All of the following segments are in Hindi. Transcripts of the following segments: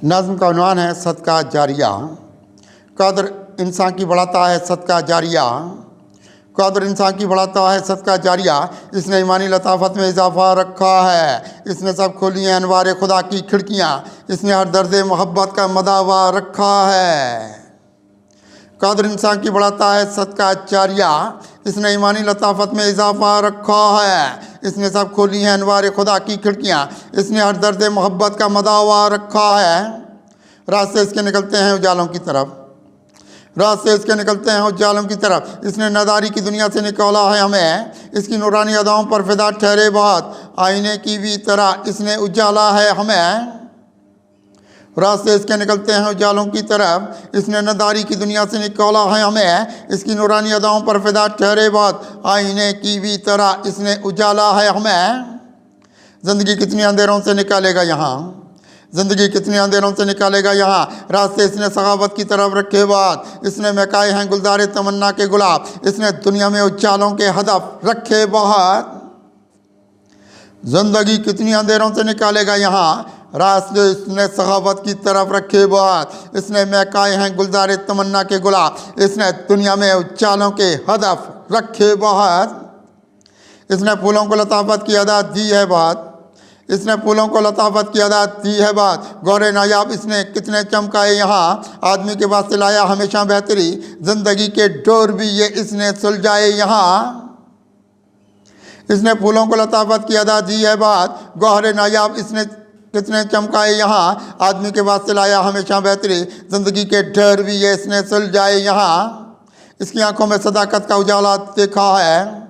नज़्म का उन्वान है सदका जारिया। कदर इंसान की बढ़ाता है सदका जारिया, कदर इंसान की बढ़ाता है सदका जारिया। इसने ईमानी लताफत में इजाफा रखा है, इसने सब खोली हैं अनवार खुदा की खिड़कियाँ, इसने हर दर्द मोहब्बत का मदावा रखा है। कदर इंसान की बढ़ाता है सदका जारिया, इसने ईमानी लताफत में इजाफा रखा है, इसने सब खोली हैं अनवार खुदा की खिड़कियाँ, इसने हर दर्द मोहब्बत का मदावा रखा है। रात से इसके निकलते हैं उजालों की तरफ, रात से इसके निकलते हैं उजालों की तरफ। इसने नदारी की दुनिया से निकाला है हमें, इसकी नूरानी अदाओं पर फिदा ठहरे बात, आईने की भी तरह इसने उजाला है हमें। रात से इसके निकलते हैं उजालों की तरफ, इसने नदारी की दुनिया से निकाला है हमें, इसकी नूरानी अदाओं पर फिदा ठहरे बात, आईने की भी तरह इसने उजाला है हमें। ज़िंदगी कितनी अंधेरों से निकालेगा यहाँ, ज़िंदगी कितने अंधेरों से निकालेगा यहाँ। रात से इसने सखावत की तरफ रखे बात, इसने महकाए हैं गुलदारे तमन्ना के गुलाब, इसने दुनिया में उजालों के हदफ रखे बात। ज़िंदगी कितनी अंधेरों से निकालेगा यहाँ, रात से इसने सखावत की तरफ रखे बात, इसने महकाए हैं गुलदारे तमन्ना के गुलाब, इसने दुनिया में उजालों के हदफ रखे बात। इसने फूलों को लताफत की अदा दी है बात, इसने फूलों को लताफत की अदा दी है बात। गौरे नायाब इसने कितने चमकाए यहाँ, आदमी के वास्ते लाया हमेशा बेहतरी, ज़िंदगी के डोर भी ये इसने सुलझाए यहाँ। इसने फूलों को लताफत की अदा दी है बात, गौरे नायाब इसने कितने चमकाए यहाँ, आदमी के वास्ते लाया हमेशा बेहतरी, ज़िंदगी के डोर भी ये इसने सुलझाए यहाँ। इसकी आंखों में सदाकत का उजाला देखा है,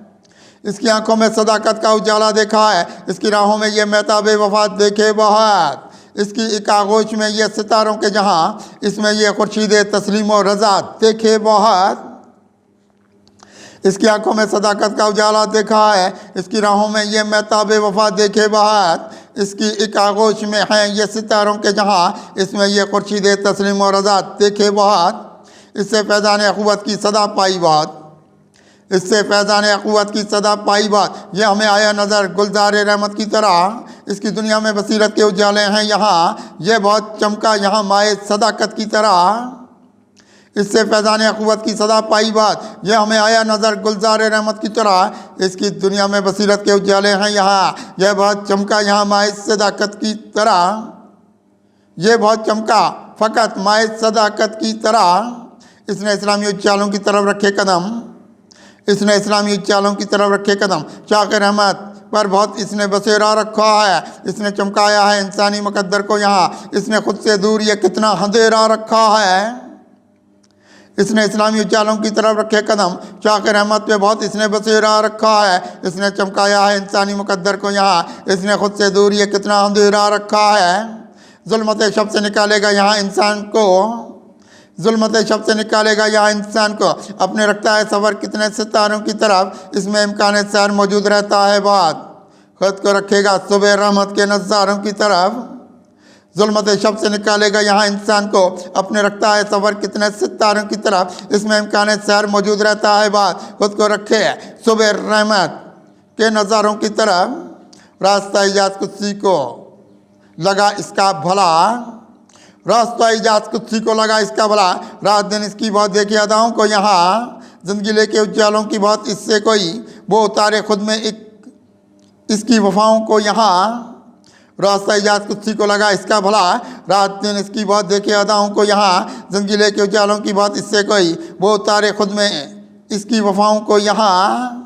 इसकी आंखों में सदाकत का उजाला देखा है, इसकी राहों में ये महताब वफात देखे बहुत, इसकी एक आगोश में ये सितारों के जहां, इसमें ये खुर्शीद तस्लीम और रज़ा देखे बहुत। इसकी आंखों में सदाकत का उजाला देखा है, इसकी राहों में ये महताब वफात देखे बहुत, इसकी एक आगोश में है ये सितारों के जहां, इसमें ये खुर्शीद तस्लीम और रज़ा देखे बहुत। इससे फैज़ान अख़ुवत की सदा पाई बात, इससे फैज़ान अख़ुवत की सदा पाई बात, ये हमें आया नज़र गुलजार रहमत की तरह, इसकी दुनिया में बसीरत के उजाले हैं यहाँ, ये बहुत चमका यहाँ माए सदाकत की तरह। इससे फैज़ान अख़ुवत की सदा पाई बात, ये हमें आया नज़र गुलजार रहमत की तरह, इसकी दुनिया में बसीरत के उजाले हैं यहाँ, यह बहुत चमका यहाँ माए सदाकत की तरह, ये बहुत चमका फ़कत माए सदाकत की तरह। इसने इस्लामी उजालों की तरफ रखे कदम, इसने इस्लामी उजालों की तरफ रखे कदम, चाक़ रहमत पर बहुत इसने बसेरा रखा है, इसने चमकाया है इंसानी मुकद्दर को यहाँ, इसने खुद से दूर ये कितना अंधेरा रखा है। इसने इस्लामी उजालों की तरफ रखे कदम, चाक़ रहमत पे बहुत इसने बसेरा रखा है, इसने चमकाया है इंसानी मुकद्दर को यहाँ, इसने खुद से दूर ये कितना अंधेरा रखा है। ज़ुल्मत शब से निकालेगा यहाँ इंसान को, ज़ुल्मत शब से निकालेगा यहाँ इंसान को, अपने रखता है सफ़र कितने सितारों की तरफ, इसमें इम्कान सैर मौजूद रहता है बात, खुद को रखेगा सुबह रहमत के नज़ारों की तरफ। ज़ुल्मत शब से निकालेगा यहाँ इंसान को, अपने रखता है सफ़र कितने सितारों की तरफ, इसमें इम्कान सैर मौजूद रहता है बात, खुद को रखे सुबह रहमत के नज़ारों की तरफ। रास्ता इजाज़ कुत्सी को लगा इसका भला, रास्ता इजाज़ कुत्सी को लगा इसका भला, रात दिन इसकी बहुत देखी अदाओं को यहाँ, ज़िंदगी लेके उजालों की बहुत इससे कोई, वो उतारे खुद में एक इसकी वफ़ाओं को यहाँ। रास्ता इजाज़ कुत्सी को लगा इसका भला, रात दिन इसकी बहुत देखी अदाओं को यहाँ, ज़िंदगी लेके उजालों की बहुत इससे कोई, वो उतारे खुद में इसकी वफ़ाओं को यहाँ।